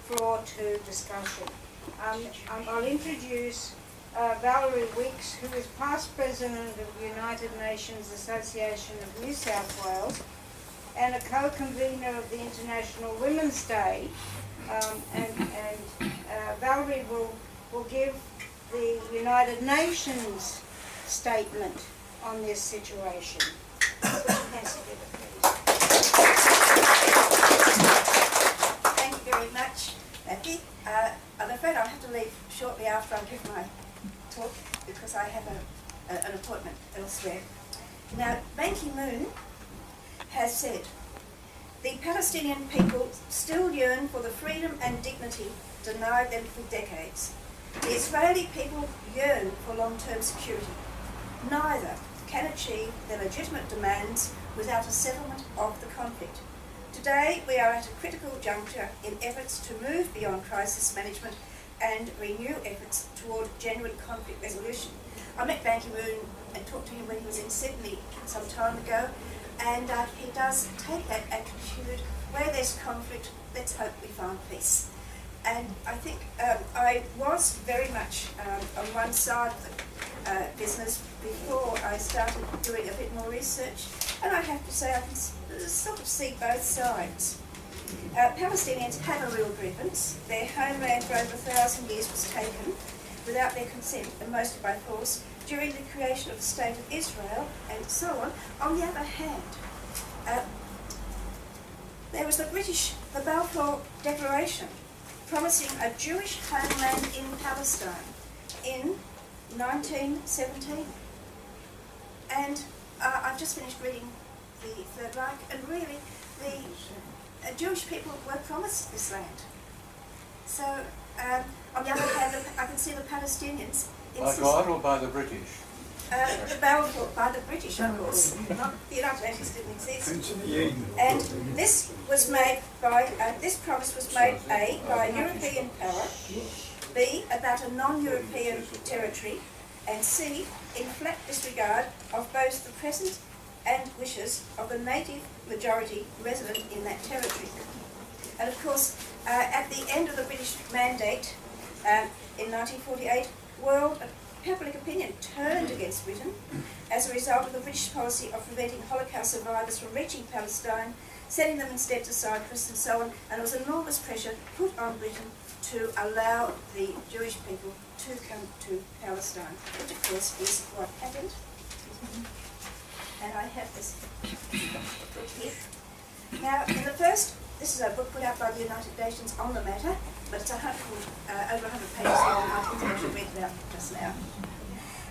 floor to discussion. I'll introduce Val Weekes, who is past president of the United Nations Association of New South Wales and a co-convener of the International Women's Day. Valerie will give the United Nations statement on this situation. Put your hands together, please. Thank you very much, Matthew. I'm afraid I'll have to leave shortly after I give my talk because I have an appointment elsewhere. Now, Ban Ki-moon has said, "The Palestinian people still yearn for the freedom and dignity denied them for decades. The Israeli people yearn for long-term security. Neither can achieve their legitimate demands without a settlement of the conflict. Today, we are at a critical juncture in efforts to move beyond crisis management and renew efforts toward genuine conflict resolution." I met Ban Ki-moon and talked to him when he was in Sydney some time ago, and he does take that attitude: where there's conflict, let's hope we find peace. And I think I was very much on one side of the business before I started doing a bit more research, and I have to say I can sort of see both sides. Palestinians have a real grievance. Their homeland for over 1,000 years was taken without their consent, and mostly by force, during the creation of the State of Israel, and so on. On the other hand, there was the Balfour Declaration, promising a Jewish homeland in Palestine in 1917. And I've just finished reading the Third Reich, and really the Jewish people were promised this land. So, on the other hand, I can see the Palestinians By God or by the British? The Balfour, by the British, of course. The United Nations didn't exist. And this was made by, this promise was made A, by a European power, B, about a non-European territory, and C, in flat disregard of both the present and wishes of the native majority resident in that territory. And of course, at the end of the British Mandate in 1948, world public opinion turned against Britain as a result of the British policy of preventing Holocaust survivors from reaching Palestine, sending them instead to Cyprus and so on, and there was enormous pressure put on Britain to allow the Jewish people to come to Palestine, which of course is what happened. And I have this book here. Now, in the first, this is a book put out by the United Nations on the matter, but it's over 100 pages long. I think I should read it out just now.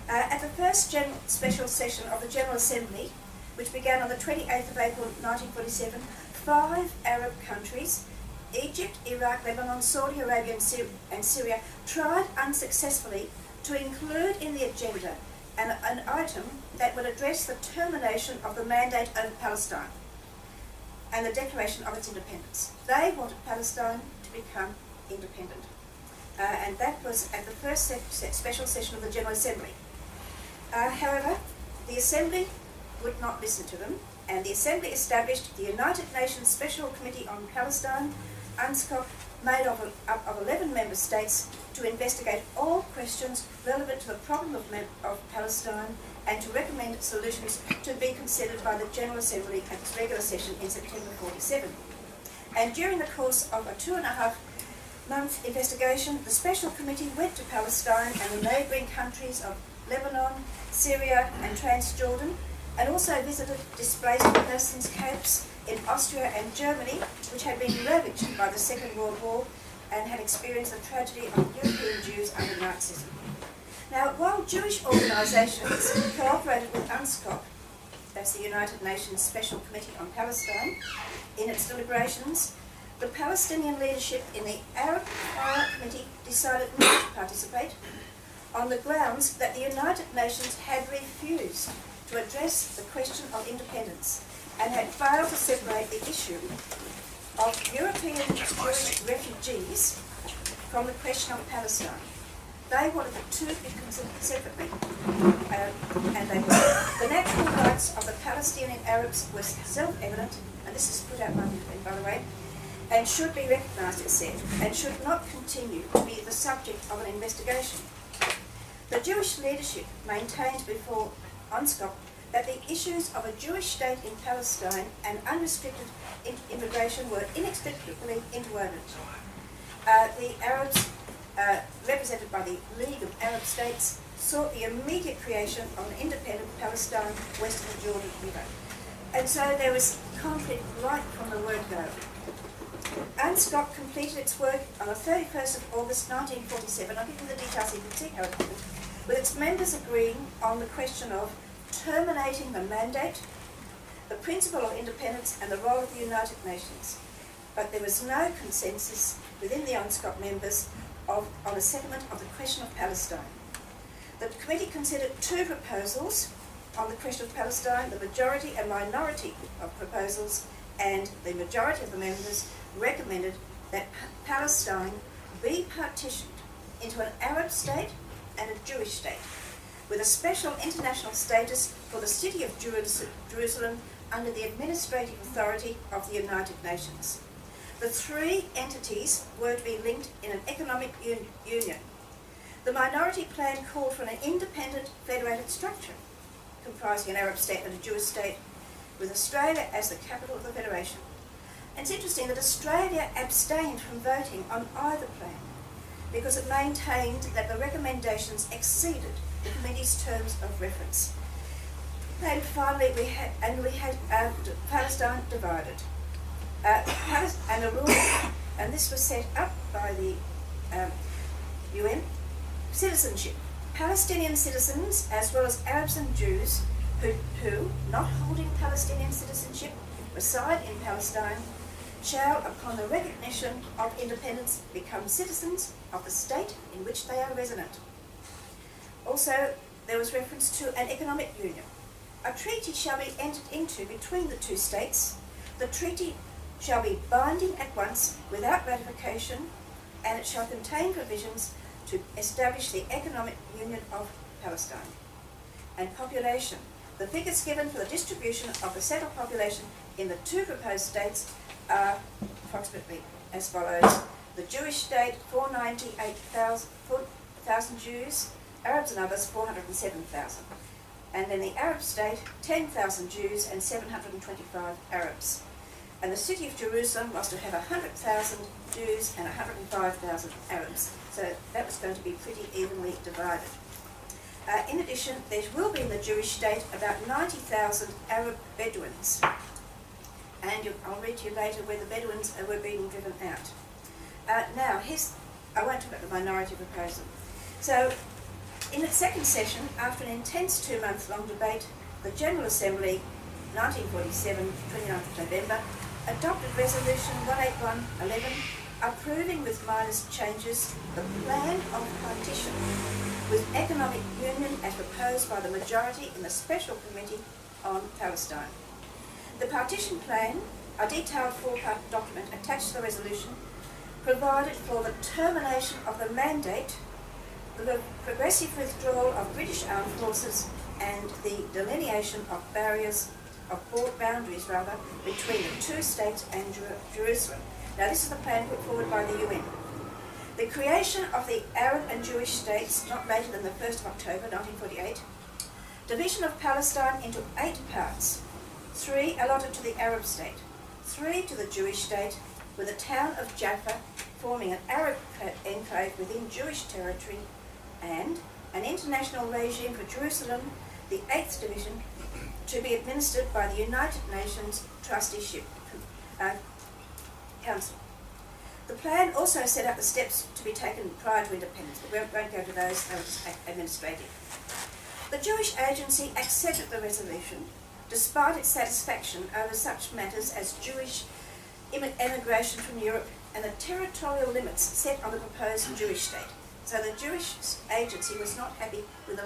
At the first special session of the General Assembly, which began on the 28th of April 1947, 5 Arab countries, Egypt, Iraq, Lebanon, Saudi Arabia and Syria, tried unsuccessfully to include in the agenda an item that would address the termination of the mandate over Palestine and the declaration of its independence. They wanted Palestine to become independent. And that was at the first special session of the General Assembly. However, the Assembly would not listen to them, and the Assembly established the United Nations Special Committee on Palestine, UNSCOP, made up of 11 member states, to investigate all questions relevant to the problem of Palestine and to recommend solutions to be considered by the General Assembly at its regular session in September 1947. And during the course of a 2.5-month investigation, the Special Committee went to Palestine and the neighbouring countries of Lebanon, Syria and Transjordan, and also visited displaced persons camps in Austria and Germany, which had been ravaged by the Second World War and had experienced the tragedy of European Jews under Nazism. Now, while Jewish organisations cooperated with UNSCOP, that's the United Nations Special Committee on Palestine, in its deliberations, the Palestinian leadership in the Arab Committee decided not to participate on the grounds that the United Nations had refused to address the question of independence and had failed to separate the issue of European Jewish refugees from the question of Palestine. They wanted the two to be considered separately, and they were. The natural rights of the Palestinian Arabs were self-evident, and this is put out by the way, and should be recognised, it said, and should not continue to be the subject of an investigation. The Jewish leadership maintained before UNSCOP that the issues of a Jewish state in Palestine and unrestricted immigration were inextricably interwoven. The Arabs, represented by the League of Arab States, sought the immediate creation of an independent Palestine west of the Jordan River. And so there was conflict right from the word go. UNSCOP completed its work on the 31st of August 1947. I'll give you the details so you can see how it happened, with its members agreeing on the question of terminating the mandate, the principle of independence and the role of the United Nations. But there was no consensus within the UNSCOP members on a settlement of the question of Palestine. The committee considered two proposals on the question of Palestine, the majority and minority of proposals, and the majority of the members recommended that Palestine be partitioned into an Arab state and a Jewish state, with a special international status for the city of Jerusalem under the administrative authority of the United Nations. The three entities were to be linked in an economic union. The minority plan called for an independent federated structure, comprising an Arab state and a Jewish state, with Australia as the capital of the federation. And it's interesting that Australia abstained from voting on either plan because it maintained that the recommendations exceeded the committee's terms of reference. And finally, we had Palestine divided. And a rule, and this was set up by the UN, citizenship. Palestinian citizens, as well as Arabs and Jews, who, not holding Palestinian citizenship, reside in Palestine, shall, upon the recognition of independence, become citizens of the state in which they are resident. Also, there was reference to an economic union. A treaty shall be entered into between the two states. The treaty shall be binding at once, without ratification, and it shall contain provisions to establish the economic union of Palestine. And population. The figures given for the distribution of the settled population in the two proposed states are approximately as follows. The Jewish state, 498,000 Jews, Arabs and others, 407,000. And then the Arab state, 10,000 Jews and 725 Arabs. And the city of Jerusalem was to have 100,000 Jews and 105,000 Arabs. So that was going to be pretty evenly divided. In addition, there will be in the Jewish state about 90,000 Arab Bedouins. And I'll read to you later where the Bedouins were being driven out. Now, I won't talk about the minority proposal. So, in its second session, after an intense 2-month-long debate, the General Assembly, 1947, 29th of November, adopted Resolution 18111, approving with minor changes the plan of partition with economic union as proposed by the majority in the Special Committee on Palestine. The partition plan, a detailed 4-part document attached to the resolution, provided for the termination of the mandate, the progressive withdrawal of British armed forces, and the delineation of boundaries between the two states and Jerusalem. Now this is the plan put forward by the UN. The creation of the Arab and Jewish states not later than the 1st of October 1948. Division of Palestine into 8 parts. 3 allotted to the Arab state, 3 to the Jewish state, with the town of Jaffa forming an Arab enclave within Jewish territory, and an international regime for Jerusalem, the 8th division, to be administered by the United Nations Trusteeship Council. The plan also set out the steps to be taken prior to independence, but we won't go to those administrative. The Jewish Agency accepted the resolution, despite its satisfaction over such matters as Jewish immigration from Europe and the territorial limits set on the proposed Jewish state. So the Jewish Agency was not happy with the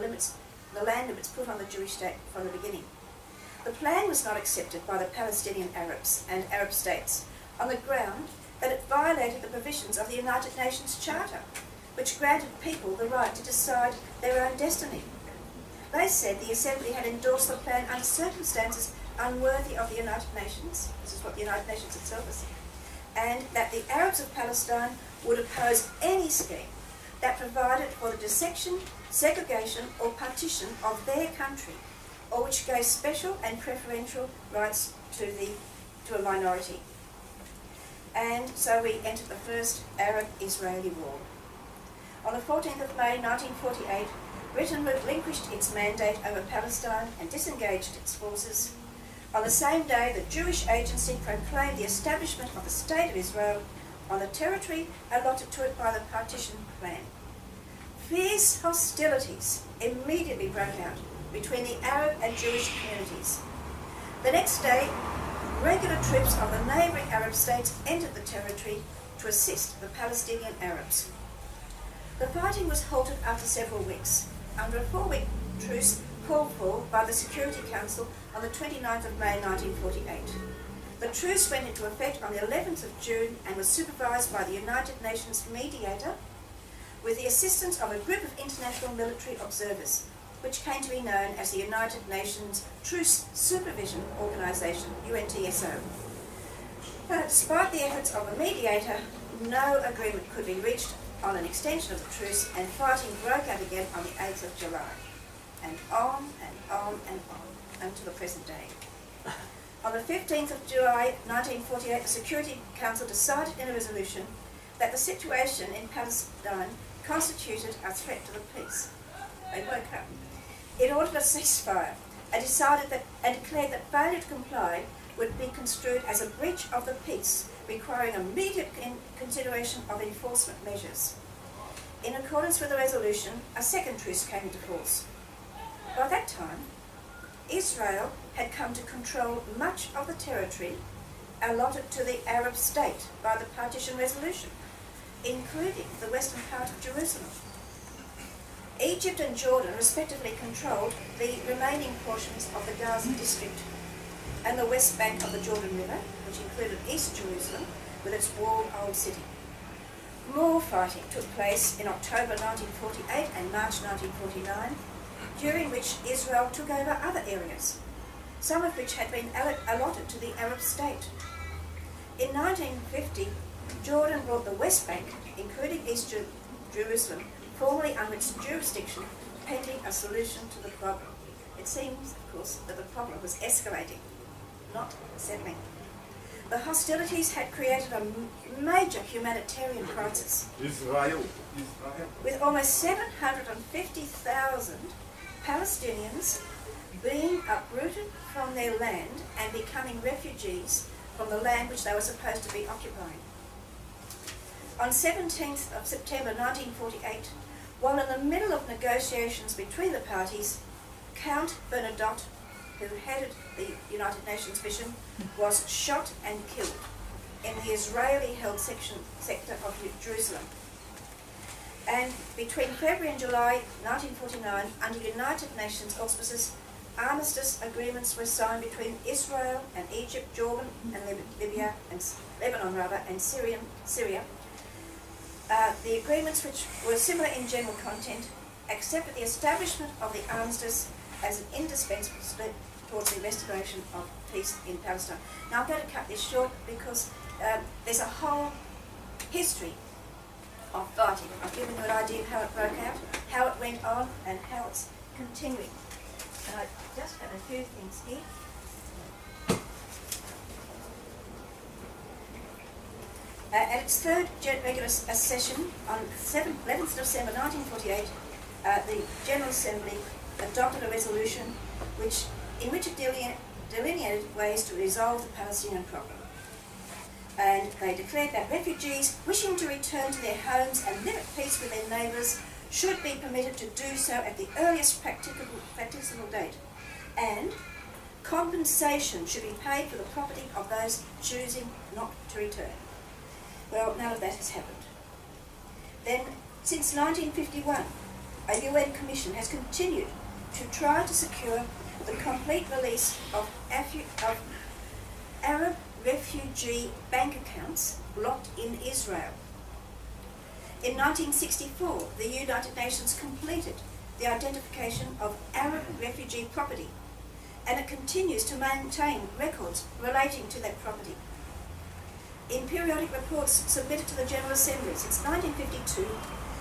land limits put on the Jewish state from the beginning. The plan was not accepted by the Palestinian Arabs and Arab states on the ground that it violated the provisions of the United Nations Charter, which granted people the right to decide their own destiny. They said the Assembly had endorsed the plan under circumstances unworthy of the United Nations. This is what the United Nations itself has said. and that the Arabs of Palestine would oppose any scheme that provided for the dissection, segregation or partition of their country, or which gave special and preferential rights to a minority. And so we entered the first Arab-Israeli war. On the 14th of May 1948, Britain relinquished its mandate over Palestine and disengaged its forces. On the same day, the Jewish Agency proclaimed the establishment of the State of Israel on the territory allotted to it by the partition plan. Fierce hostilities immediately broke out between the Arab and Jewish communities. The next day, regular troops of the neighbouring Arab states entered the territory to assist the Palestinian Arabs. The fighting was halted after several weeks, under a 4-week truce called for by the Security Council on the 29th of May 1948. The truce went into effect on the 11th of June and was supervised by the United Nations mediator with the assistance of a group of international military observers, which came to be known as the United Nations Truce Supervision Organisation, UNTSO. Despite the efforts of the mediator, no agreement could be reached on an extension of the truce, and fighting broke out again on the 8th of July, and on and on and on until the present day. On the 15th of July 1948, the Security Council decided in a resolution that the situation in Palestine constituted a threat to the peace. They woke up. It ordered a ceasefire and declared that failure to comply would be construed as a breach of the peace, requiring immediate consideration of enforcement measures. In accordance with the resolution, a second truce came into force. By that time, Israel had come to control much of the territory allotted to the Arab state by the partition resolution, including the western part of Jerusalem. Egypt and Jordan respectively controlled the remaining portions of the Gaza district and the west bank of the Jordan River, which included East Jerusalem with its walled old city. More fighting took place in October 1948 and March 1949, during which Israel took over other areas, some of which had been allotted to the Arab state. In 1950, Jordan brought the West Bank, including East Jerusalem, formally under its jurisdiction, pending a solution to the problem. It seems, of course, that the problem was escalating, not settling. The hostilities had created a major humanitarian crisis, with almost 750,000 Palestinians being uprooted from their land and becoming refugees from the land which they were supposed to be occupying. On 17th of September 1948, while in the middle of negotiations between the parties, Count Bernadotte, who headed the United Nations mission, was shot and killed in the Israeli-held sector of Jerusalem. And between February and July 1949, under United Nations auspices, armistice agreements were signed between Israel and Egypt, Jordan and Lebanon and Syria. The agreements, which were similar in general content, accepted the establishment of the armistice as an indispensable step towards the restoration of peace in Palestine. Now I'm going to cut this short because there's a whole history of fighting. I've given you an idea of how it broke out, how it went on, and how it's continuing. And I just have a few things here. At its third regular session on 11th of December 1948, the General Assembly adopted a resolution in which it delineated ways to resolve the Palestinian problem. And they declared that refugees wishing to return to their homes and live at peace with their neighbours should be permitted to do so at the earliest practicable date, and compensation should be paid for the property of those choosing not to return. Well, none of that has happened. Then, since 1951, a UN Commission has continued to try to secure the complete release of Arab refugee bank accounts blocked in Israel. In 1964, the United Nations completed the identification of Arab refugee property, and it continues to maintain records relating to that property. In periodic reports submitted to the General Assembly since 1952,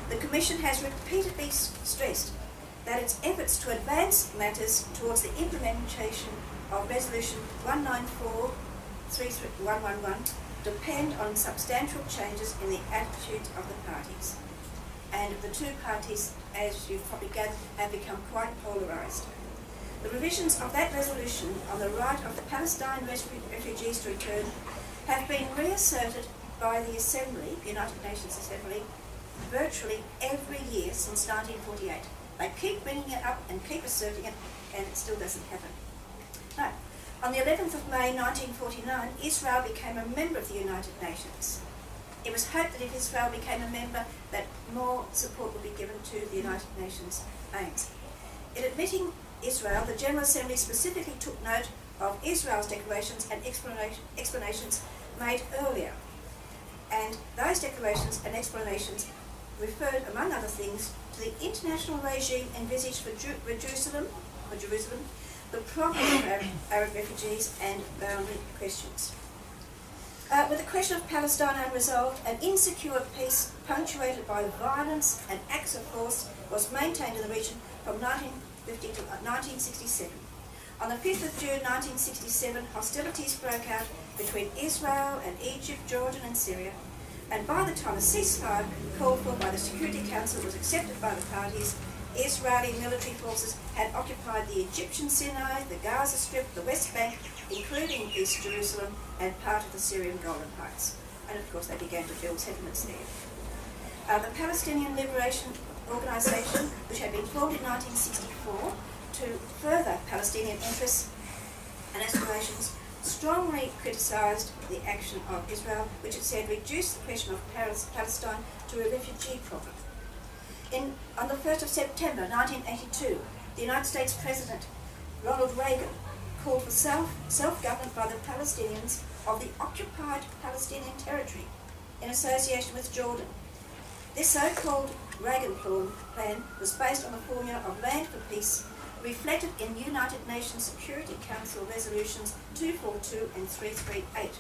the Commission has repeatedly stressed that its efforts to advance matters towards the implementation of Resolution 194-33111 depend on substantial changes in the attitudes of the parties. And the two parties, as you've probably gathered, have become quite polarised. The revisions of that resolution on the right of the Palestinian refugees to return have been reasserted by the Assembly, the United Nations Assembly, virtually every year since 1948. They keep bringing it up and keep asserting it, and it still doesn't happen. No. On the 11th of May 1949, Israel became a member of the United Nations. It was hoped that if Israel became a member, that more support would be given to the United Nations aims. In admitting Israel, the General Assembly specifically took note of Israel's declarations and explanations made earlier. And those declarations and explanations referred, among other things, to the international regime envisaged for Jerusalem, the problem of Arab refugees and boundary questions. With the question of Palestine unresolved, an insecure peace punctuated by violence and acts of force was maintained in the region from 1950 to 1967. On the 5th of June 1967, hostilities broke out between Israel and Egypt, Jordan and Syria, and by the time a ceasefire called for by the Security Council was accepted by the parties, Israeli military forces had occupied the Egyptian Sinai, the Gaza Strip, the West Bank, including East Jerusalem, and part of the Syrian Golan Heights. And of course they began to build settlements there. The Palestinian Liberation Organisation, which had been formed in 1964 to further Palestinian interests and aspirations, strongly criticised the action of Israel, which it said reduced the question of Palestine to a refugee problem. On the 1st of September 1982, the United States President Ronald Reagan called for self-government by the Palestinians of the occupied Palestinian territory in association with Jordan. This so-called Reagan plan was based on the formula of land for peace, reflected in United Nations Security Council resolutions 242 and 338.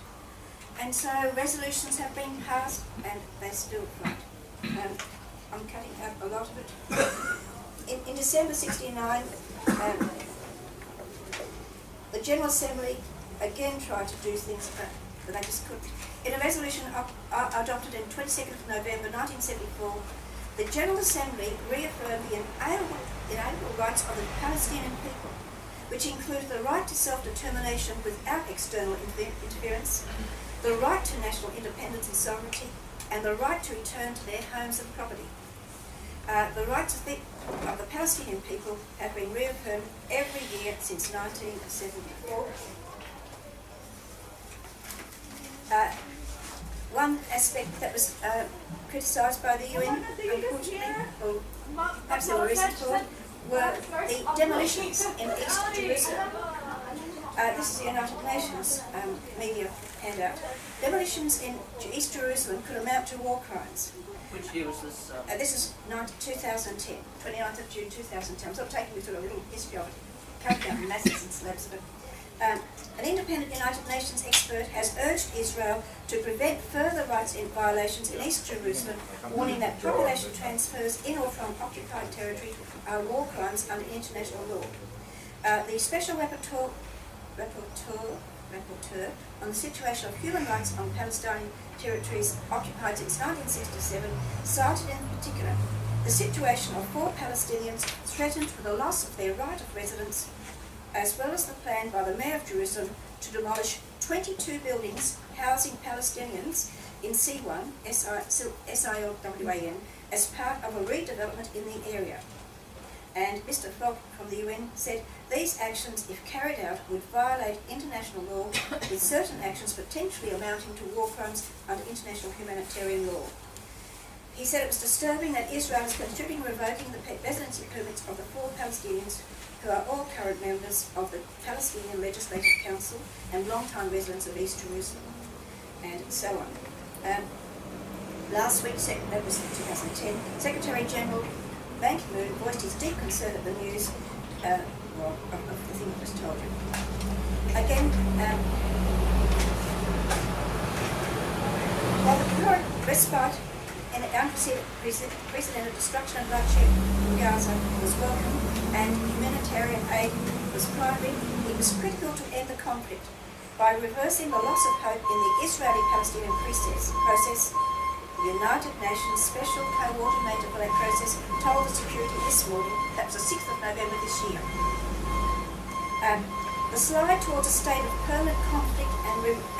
And so resolutions have been passed and they still fight. I'm cutting out a lot of it. In December '69, the General Assembly again tried to do things, but they just couldn't. In a resolution adopted on 22nd of November 1974, the General Assembly reaffirmed the inalienable rights of the Palestinian people, which included the right to self-determination without external interference, the right to national independence and sovereignty, and the right to return to their homes and property. The rights of the Palestinian people have been reaffirmed every year since 1974. One aspect that was criticised by the UN, unfortunately, or perhaps they were recent for, were the demolitions in East Jerusalem. This is the United Nations media handout. Demolitions in East Jerusalem could amount to war crimes. Which year was this? This is 2010, 29th of June 2010. I'm sort of taking you through a little history of it, counting up masses and slabs of it. An independent United Nations expert has urged Israel to prevent further rights violations in East Jerusalem, warning that population transfers in or from occupied territory are war crimes under international law. The Special Rapporteur on the situation of human rights on Palestinian territories occupied since 1967 cited in particular the situation of 4 Palestinians threatened with the loss of their right of residence, as well as the plan by the Mayor of Jerusalem to demolish 22 buildings housing Palestinians in C1, SILWAN, as part of a redevelopment in the area. And Mr. Fogg from the UN said, these actions, if carried out, would violate international law, with certain actions potentially amounting to war crimes under international humanitarian law. He said it was disturbing that Israel is considering revoking the residency permits of the 4 Palestinians who are all current members of the Palestinian Legislative Council and long-time residents of East Jerusalem, and so on. Last week, that was 2010, Secretary General Ban Ki-moon voiced his deep concern at the news of the thing that was told him. Again, While the current respite in the unprecedented destruction and bloodshed in Gaza was welcome and humanitarian aid was primary, it was critical to end the conflict by reversing the loss of hope in the Israeli-Palestinian process. The United Nations Special Coordinator for that process told the security this morning, that was the 6th of November this year. The slide towards a state of permanent conflict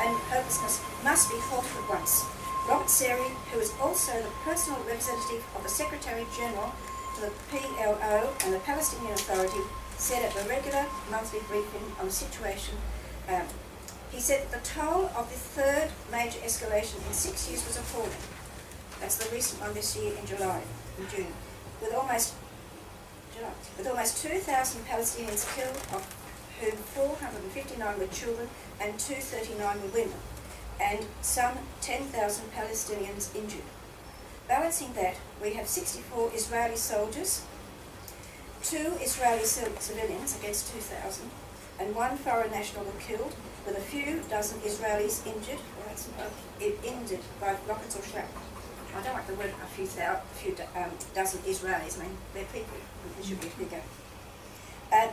and hopelessness must be halted at once. Robert Seri, who is also the personal representative of the Secretary-General to the PLO and the Palestinian Authority, said at the regular monthly briefing on the situation, he said that the toll of the third major escalation in 6 years was appalling. That's the recent one this year in June, with almost 2,000 Palestinians killed, of whom 459 were children and 239 were women, and some 10,000 Palestinians injured. Balancing that, we have 64 Israeli soldiers, 2 Israeli civilians against 2,000, and 1 foreign national were killed, with a few dozen Israelis injured, injured by rockets or shrapnel. I don't like the word a few dozen Israelis. I mean, they're people. They should be bigger.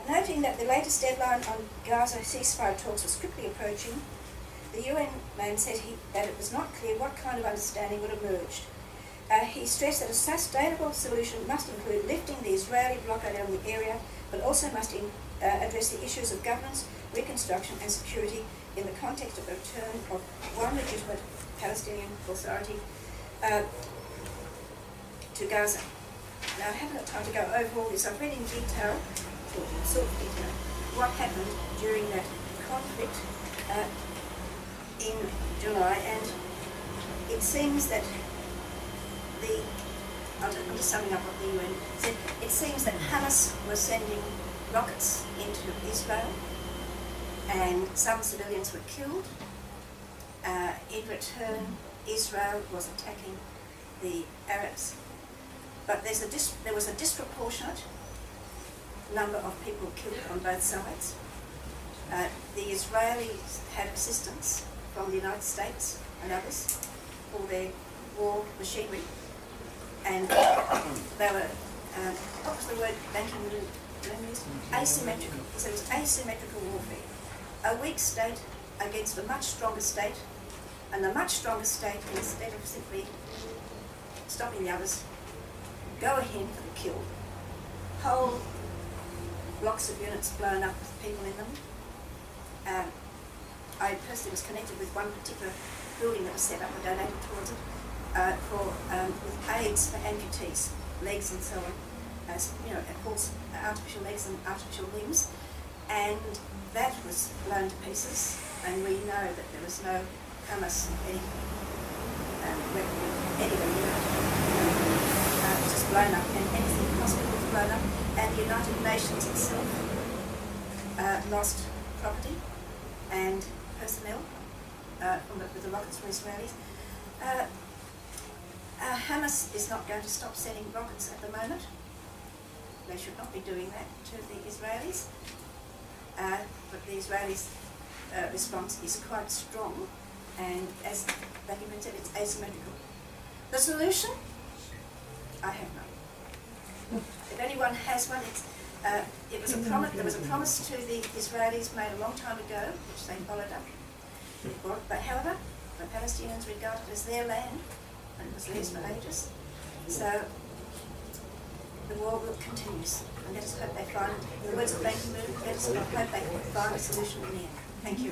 Noting that the latest deadline on Gaza ceasefire talks was quickly approaching, the UN man said that it was not clear what kind of understanding would emerge. He stressed that a sustainable solution must include lifting the Israeli blockade on the area, but also must address the issues of governance, reconstruction and security in the context of the return of one legitimate Palestinian authority to Gaza. Now, I haven't got time to go over all this. I've read in detail, what happened during that conflict in July, and it seems that I'm just summing up what the UN said. It seems that Hamas was sending rockets into Israel, and some civilians were killed. In return, Israel was attacking the Arabs, but there was a disproportionate number of people killed on both sides. The Israelis had assistance from the United States and others for their war machinery, and they were, what was the word banking used? Asymmetrical. He said it was asymmetrical warfare. A weak state against a much stronger state, and the much stronger state, instead of simply stopping the others, go ahead for the kill. Whole blocks of units blown up with people in them. I personally was connected with one particular building that was set up and donated towards it with aids for amputees, legs and so on. As you know, of course, artificial legs and artificial limbs, and that was blown to pieces. And we know that there was no Hamas weapon, anything, it was just blown up, and anything possible was blown up. And the United Nations itself lost property and personnel with the rockets from Israelis. Hamas is not going to stop sending rockets at the moment. They should not be doing that to the Israelis. But the Israelis' response is quite strong, and as Val Weekes said, it's asymmetrical. The solution? I have none. If anyone has one, it was a promise. There was a promise to the Israelis made a long time ago, which they followed up. But however, the Palestinians regard it as their land, and it was theirs for ages. So the war will continue, and let us hope they find, in the words of Ban Ki-moon, let us hope they find a solution in the end. Thank you.